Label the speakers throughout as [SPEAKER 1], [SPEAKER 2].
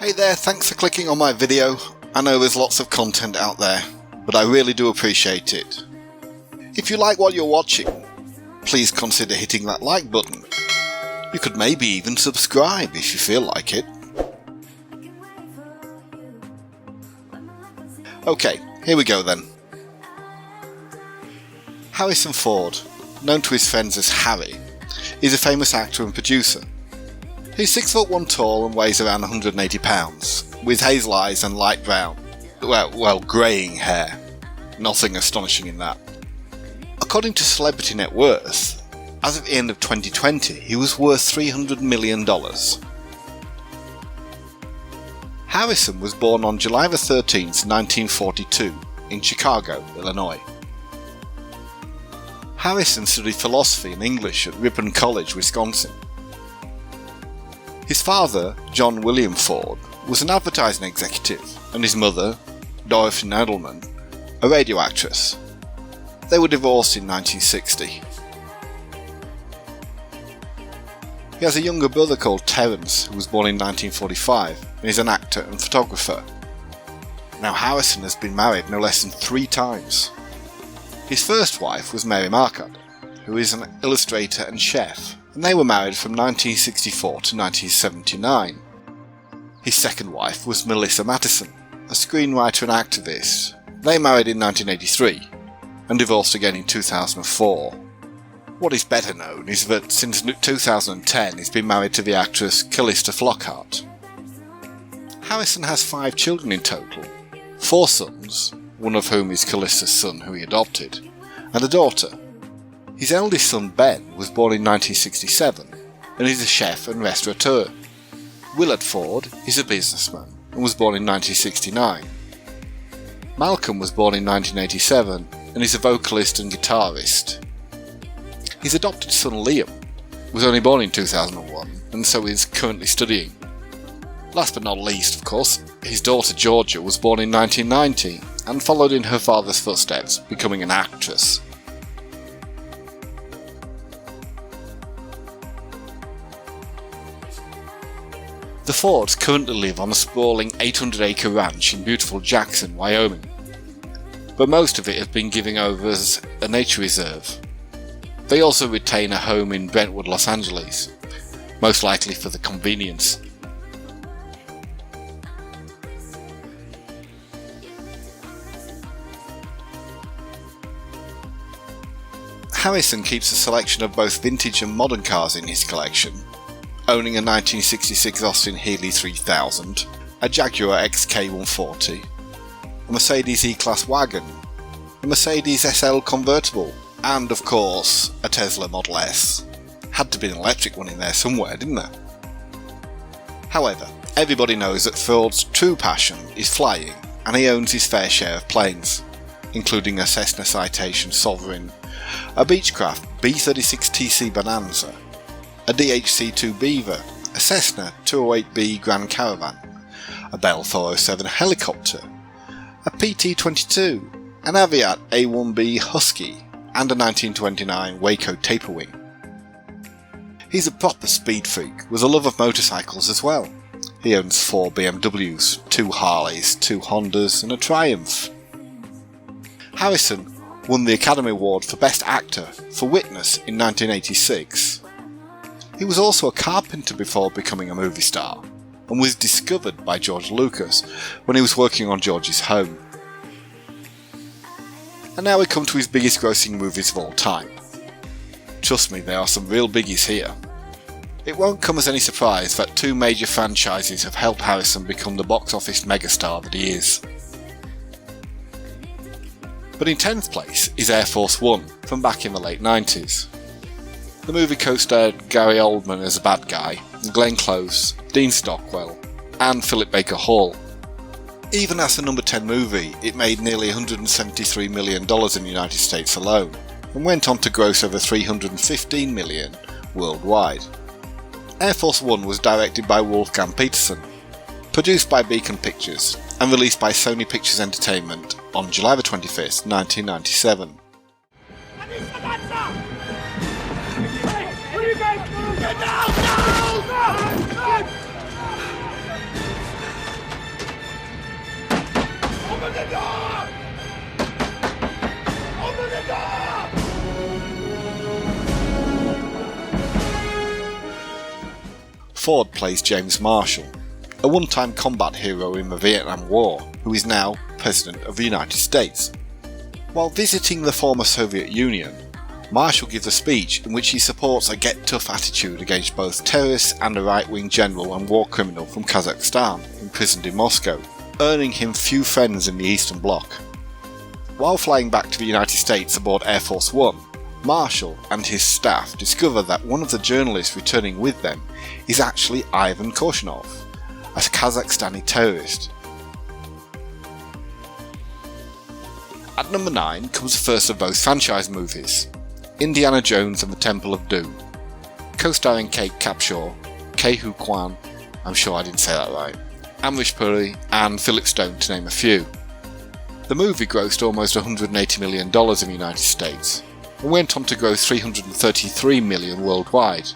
[SPEAKER 1] Hey there, thanks for clicking on my video. I know there's lots of content out there, but I really do appreciate it. If you like what you're watching, please consider hitting that like button. You could maybe even subscribe if you feel like it. Okay, here we go then. Harrison Ford, known to his friends as Harry, is a famous actor and producer. He's 6'1" tall and weighs around 180 pounds, with hazel eyes and light brown, greying hair. Nothing astonishing in that. According to Celebrity Net Worth, as of the end of 2020, he was worth $300 million. Harrison was born on July 13, 1942, in Chicago, Illinois. Harrison studied philosophy and English at Ripon College, Wisconsin. His father, John William Ford, was an advertising executive, and his mother, Dorothy Nadelman, a radio actress. They were divorced in 1960. He has a younger brother called Terence, who was born in 1945, and is an actor and photographer. Now Harrison has been married no less than 3 times. His first wife was Mary Marcotte, who is an illustrator and chef, and they were married from 1964 to 1979. His second wife was Melissa Mattison, a screenwriter and activist. They married in 1983 and divorced again in 2004. What is better known is that since 2010 he's been married to the actress Callista Flockhart. Harrison has 5 children in total, 4 sons, one of whom is Callista's son who he adopted, and a daughter. His eldest son Ben was born in 1967 and is a chef and restaurateur. Willard Ford is a businessman and was born in 1969. Malcolm was born in 1987 and is a vocalist and guitarist. His adopted son Liam was only born in 2001 and so is currently studying. Last but not least, of course, his daughter Georgia was born in 1990 and followed in her father's footsteps, becoming an actress. The Fords currently live on a sprawling 800-acre ranch in beautiful Jackson, Wyoming, but most of it has been given over as a nature reserve. They also retain a home in Brentwood, Los Angeles, most likely for the convenience. Harrison keeps a selection of both vintage and modern cars in his collection, owning a 1966 Austin Healey 3000, a Jaguar XK140, a Mercedes E-Class wagon, a Mercedes SL convertible, and of course a Tesla Model S. Had to be an electric one in there somewhere, didn't there? However, everybody knows that Ford's true passion is flying, and he owns his fair share of planes, including a Cessna Citation Sovereign, a Beechcraft B-36TC Bonanza, a DHC-2 Beaver, a Cessna 208B Grand Caravan, a Bell 407 helicopter, a PT-22, an Aviat A1B Husky, and a 1929 Waco Taperwing. He's a proper speed freak with a love of motorcycles as well. He owns 4 BMWs, 2 Harleys, 2 Hondas and a Triumph. Harrison won the Academy Award for Best Actor for Witness in 1986. He was also a carpenter before becoming a movie star, and was discovered by George Lucas when he was working on George's home. And now we come to his biggest grossing movies of all time. Trust me, there are some real biggies here. It won't come as any surprise that 2 major franchises have helped Harrison become the box office megastar that he is. But in 10th place is Air Force One from back in the late 90s. The movie co-starred Gary Oldman as a bad guy, Glenn Close, Dean Stockwell, and Philip Baker Hall. Even as the number 10 movie, it made nearly $173 million in the United States alone, and went on to gross over $315 million worldwide. Air Force One was directed by Wolfgang Peterson, produced by Beacon Pictures, and released by Sony Pictures Entertainment on July 25th, 1997. Ford plays James Marshall, a one-time combat hero in the Vietnam War who is now President of the United States. While visiting the former Soviet Union, Marshall gives a speech in which he supports a get-tough attitude against both terrorists and a right-wing general and war criminal from Kazakhstan imprisoned in Moscow, earning him few friends in the Eastern Bloc. While flying back to the United States aboard Air Force One, Marshall and his staff discover that one of the journalists returning with them is actually Ivan Korshunov, a Kazakhstani terrorist. At number 9 comes the first of both franchise movies, Indiana Jones and the Temple of Doom, co-starring Kate Capshaw, Ke Huy Quan, I'm sure I didn't say that right, Amrish Puri and Philip Stone to name a few. The movie grossed almost $180 million in the United States, and went on to gross $333 million worldwide.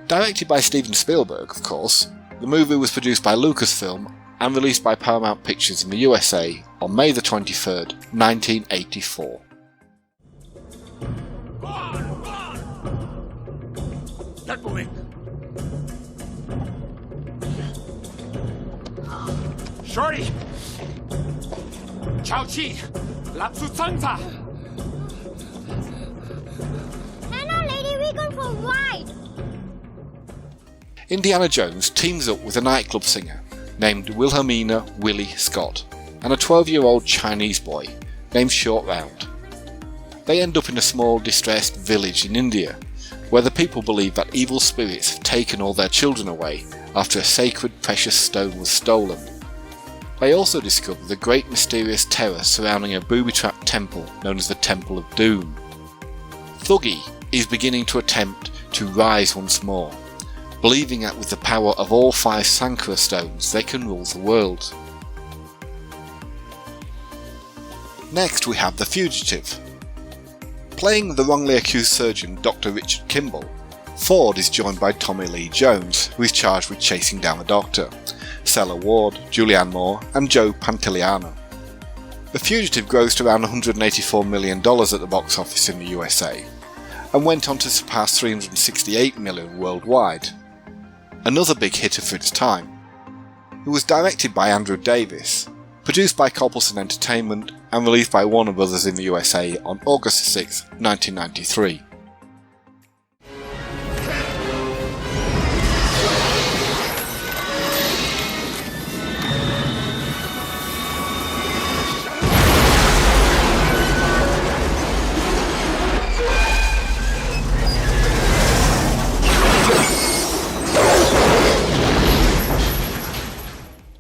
[SPEAKER 1] Directed by Steven Spielberg, of course, the movie was produced by Lucasfilm and released by Paramount Pictures in the USA on May the 23rd, 1984.
[SPEAKER 2] Get moving! Shorty! Chao Chi! Lapsu Tsangza!
[SPEAKER 3] No, lady, we're going for a ride!
[SPEAKER 1] Indiana Jones teams up with a nightclub singer named Wilhelmina Willie Scott and a 12-year-old Chinese boy named Short Round. They end up in a small distressed village in India, where the people believe that evil spirits have taken all their children away after a sacred precious stone was stolen. They also discover the great mysterious terror surrounding a booby-trapped temple known as the Temple of Doom. Thuggy is beginning to attempt to rise once more, believing that with the power of all 5 Sankara stones they can rule the world. Next we have The Fugitive. Playing the wrongly accused surgeon Dr. Richard Kimball, Ford is joined by Tommy Lee Jones, who is charged with chasing down the Doctor, Stella Ward, Julianne Moore and Joe Pantoliano. The Fugitive grossed around $184 million at the box office in the USA, and went on to surpass $368 million worldwide. Another big hitter for its time. It was directed by Andrew Davis, produced by Coppelson Entertainment and released by Warner Bros. In the USA on August 6, 1993.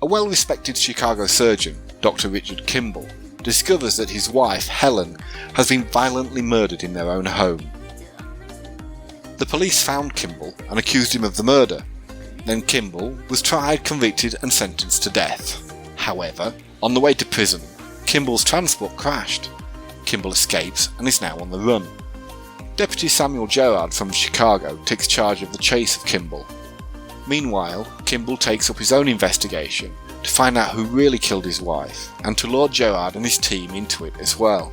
[SPEAKER 1] A well-respected Chicago surgeon, Dr. Richard Kimball, discovers that his wife, Helen, has been violently murdered in their own home. The police found Kimball and accused him of the murder. Then Kimball was tried, convicted and sentenced to death. However, on the way to prison, Kimball's transport crashed. Kimball escapes and is now on the run. Deputy Samuel Gerard from Chicago takes charge of the chase of Kimball. Meanwhile, Kimball takes up his own investigation to find out who really killed his wife, and to lure Gerard and his team into it as well.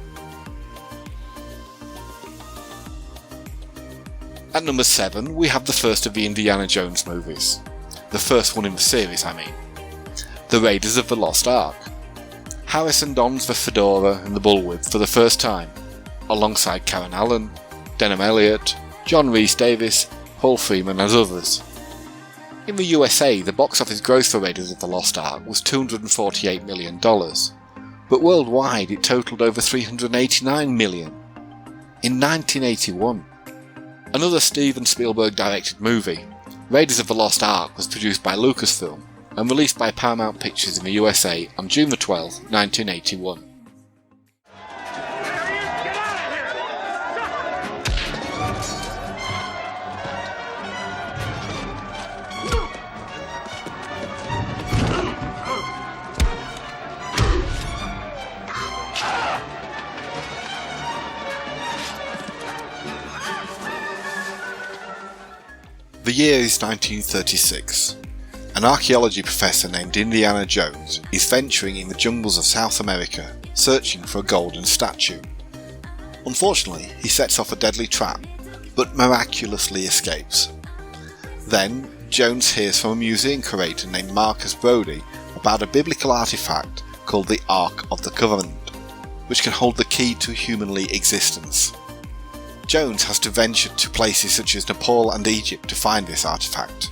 [SPEAKER 1] At number 7 we have the first of the Indiana Jones movies. The first one in the series, I mean. The Raiders of the Lost Ark. Harrison dons the fedora and the bullwhip for the first time, alongside Karen Allen, Denham Elliott, John Rhys Davis, Paul Freeman and others. In the USA, the box office gross for Raiders of the Lost Ark was $248 million, but worldwide it totaled over $389 million. In 1981, another Steven Spielberg directed movie, Raiders of the Lost Ark, was produced by Lucasfilm and released by Paramount Pictures in the USA on June 12, 1981. The year is 1936. An archaeology professor named Indiana Jones is venturing in the jungles of South America searching for a golden statue. Unfortunately, he sets off a deadly trap, but miraculously escapes. Then, Jones hears from a museum curator named Marcus Brody about a biblical artifact called the Ark of the Covenant, which can hold the key to humanly existence. Jones has to venture to places such as Nepal and Egypt to find this artifact.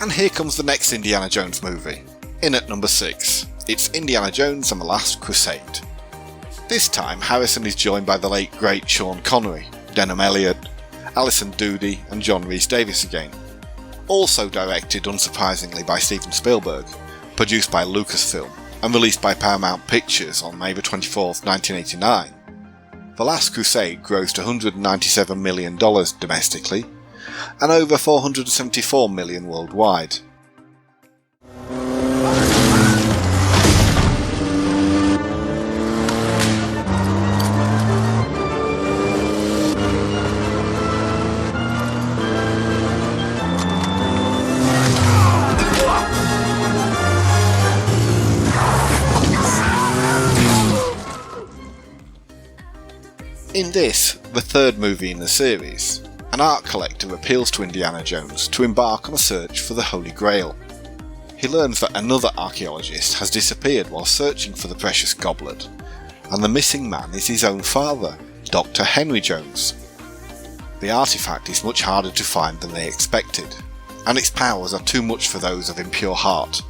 [SPEAKER 1] And here comes the next Indiana Jones movie. In at number 6, it's Indiana Jones and the Last Crusade. This time Harrison is joined by the late great Sean Connery, Denham Elliott, Alison Doody and John Rhys-Davies again. Also directed unsurprisingly by Steven Spielberg, produced by Lucasfilm and released by Paramount Pictures on May 24, 1989. The Last Crusade grossed $197 million domestically and over $474 million worldwide. In this, the third movie in the series, an art collector appeals to Indiana Jones to embark on a search for the Holy Grail. He learns that another archaeologist has disappeared while searching for the precious goblet, and the missing man is his own father, Dr. Henry Jones. The artifact is much harder to find than they expected, and its powers are too much for those of impure heart.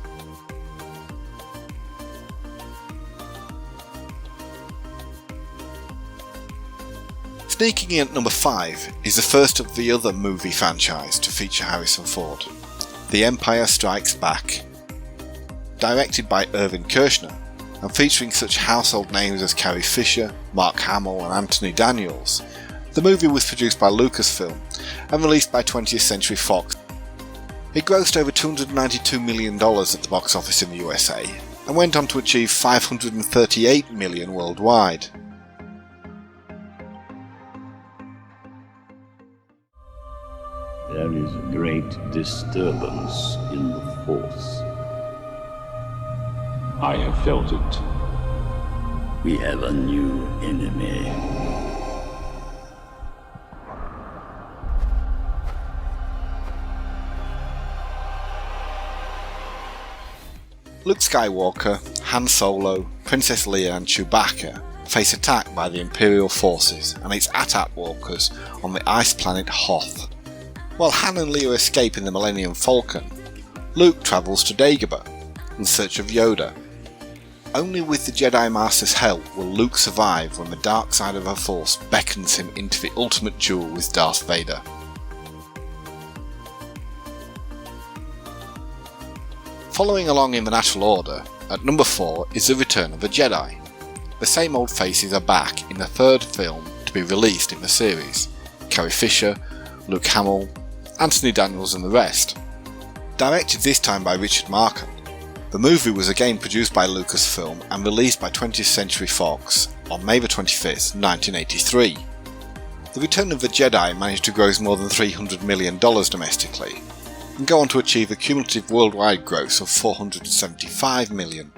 [SPEAKER 1] Sneaking in at number 5 is the first of the other movie franchise to feature Harrison Ford, The Empire Strikes Back. Directed by Irvin Kershner and featuring such household names as Carrie Fisher, Mark Hamill and Anthony Daniels, the movie was produced by Lucasfilm and released by 20th Century Fox. It grossed over $292 million at the box office in the USA and went on to achieve $538 million worldwide.
[SPEAKER 4] There is a great disturbance in the Force.
[SPEAKER 5] I have felt it.
[SPEAKER 4] We have a new enemy.
[SPEAKER 1] Luke Skywalker, Han Solo, Princess Leia and Chewbacca face attack by the Imperial forces and its AT-AT walkers on the ice planet Hoth. While Han and Leia escape in the Millennium Falcon, Luke travels to Dagobah in search of Yoda. Only with the Jedi Master's help will Luke survive when the dark side of the Force beckons him into the ultimate duel with Darth Vader. Following along in the natural order, at number 4 is The Return of the Jedi. The same old faces are back in the third film to be released in the series: Carrie Fisher, Luke Hamill, Anthony Daniels and the rest. Directed this time by Richard Markham, the movie was again produced by Lucasfilm and released by 20th Century Fox on May 25, 1983. The Return of the Jedi managed to gross more than $300 million domestically and go on to achieve a cumulative worldwide gross of $475 million.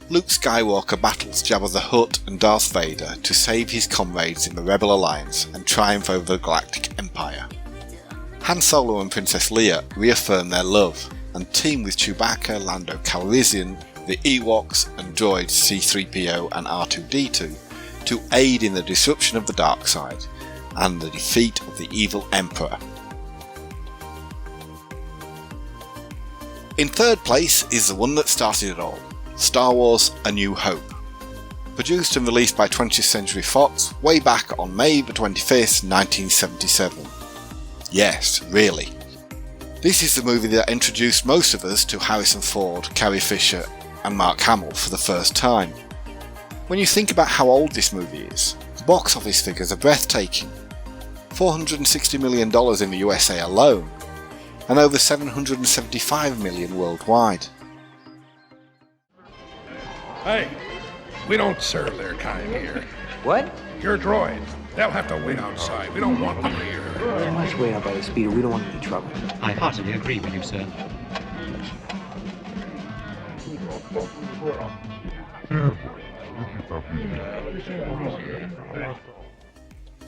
[SPEAKER 1] Luke Skywalker battles Jabba the Hutt and Darth Vader to save his comrades in the Rebel Alliance and triumph over the Galactic Empire. Han Solo and Princess Leia reaffirm their love and team with Chewbacca, Lando Calrissian, the Ewoks and droids C-3PO and R2-D2 to aid in the disruption of the dark side and the defeat of the evil Emperor. In third place is the one that started it all, Star Wars: A New Hope. Produced and released by 20th Century Fox way back on May 25th, 1977. Yes, really. This is the movie that introduced most of us to Harrison Ford, Carrie Fisher and Mark Hamill for the first time. When you think about how old this movie is, the box office figures are breathtaking. $460 million in the USA alone, and over $775 million worldwide.
[SPEAKER 6] Hey, we don't serve their kind here.
[SPEAKER 7] What?
[SPEAKER 6] Your droids, they'll have to wait outside. We don't want them here.
[SPEAKER 7] Let's wait out by the speeder. We don't want any trouble.
[SPEAKER 8] I heartily agree with you, sir.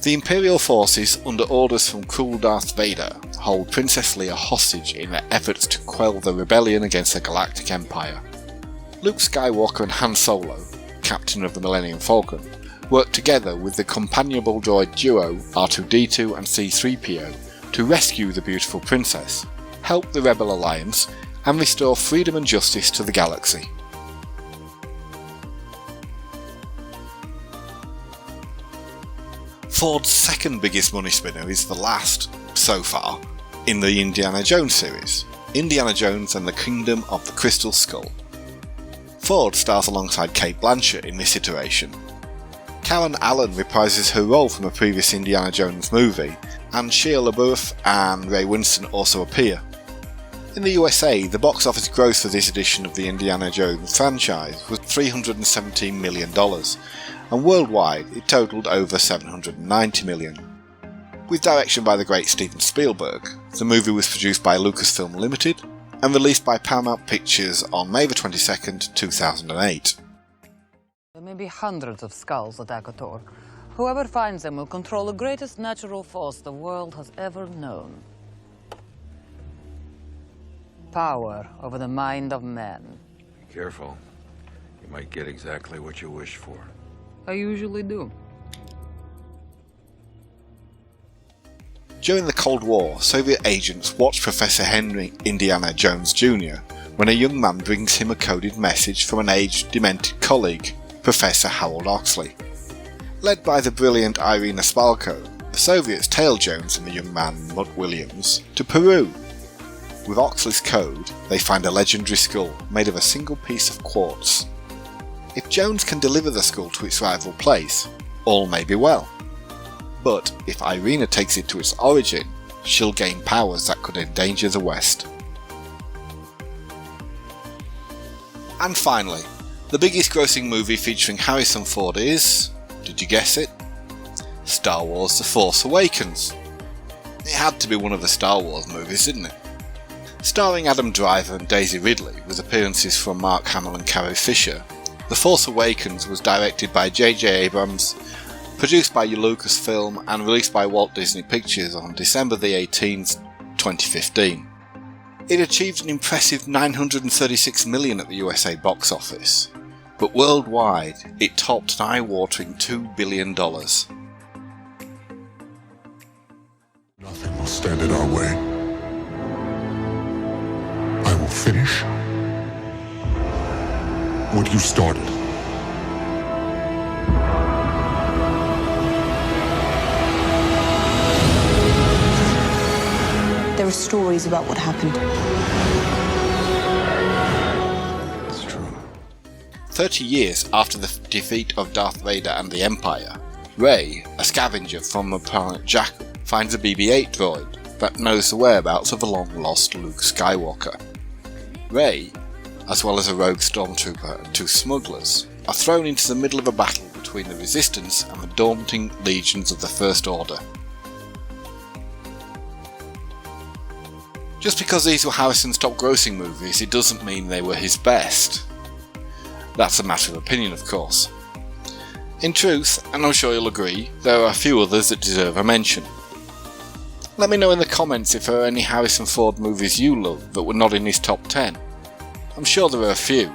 [SPEAKER 1] The Imperial forces, under orders from cruel Darth Vader, hold Princess Leia hostage in their efforts to quell the rebellion against the Galactic Empire. Luke Skywalker and Han Solo, captain of the Millennium Falcon, work together with the companionable droid duo R2-D2 and C-3PO to rescue the beautiful princess, help the Rebel Alliance, and restore freedom and justice to the galaxy. Ford's second biggest money spinner is the last, so far, in the Indiana Jones series, Indiana Jones and the Kingdom of the Crystal Skull. Ford stars alongside Cate Blanchett in this iteration. Karen Allen reprises her role from a previous Indiana Jones movie, and Shia LaBeouf and Ray Winston also appear. In the USA, the box office gross for this edition of the Indiana Jones franchise was $317 million, and worldwide it totalled over $790 million. With direction by the great Steven Spielberg, the movie was produced by Lucasfilm Limited and released by Paramount Pictures on May 22, 2008.
[SPEAKER 9] There may be hundreds of skulls at Akator. Whoever finds them will control the greatest natural force the world has ever known. Power over the mind of man.
[SPEAKER 10] Be careful. You might get exactly what you wish for.
[SPEAKER 9] I usually do.
[SPEAKER 1] During the Cold War, Soviet agents watched Professor Henry Indiana Jones Jr. when a young man brings him a coded message from an aged, demented colleague, Professor Harold Oxley. Led by the brilliant Irina Spalko, the Soviets tailed Jones and the young man, Mutt Williams, to Peru. With Oxley's code, they find a legendary skull made of a single piece of quartz. If Jones can deliver the skull to its rightful place, all may be well. But if Irina takes it to its origin, she'll gain powers that could endanger the West. And finally, the biggest grossing movie featuring Harrison Ford is, did you guess it? Star Wars The Force Awakens. It had to be one of the Star Wars movies, didn't it? Starring Adam Driver and Daisy Ridley, with appearances from Mark Hamill and Carrie Fisher, The Force Awakens was directed by J.J. Abrams, produced by Lucasfilm and released by Walt Disney Pictures on December 18, 2015. It achieved an impressive $936 million at the USA box office, but worldwide it topped an eye-watering $2 billion.
[SPEAKER 11] Nothing will stand in our way. I will finish what you started.
[SPEAKER 12] There are stories about what happened.
[SPEAKER 11] It's true.
[SPEAKER 1] 30 years after the defeat of Darth Vader and the Empire, Rey, a scavenger from the planet Jakku, finds a BB-8 droid that knows the whereabouts of the long-lost Luke Skywalker. Rey, as well as a rogue stormtrooper and two smugglers, are thrown into the middle of a battle between the Resistance and the daunting legions of the First Order. Just because these were Harrison's top grossing movies, it doesn't mean they were his best. That's a matter of opinion, of course. In truth, and I'm sure you'll agree, there are a few others that deserve a mention. Let me know in the comments if there are any Harrison Ford movies you love that were not in his top 10. I'm sure there are a few.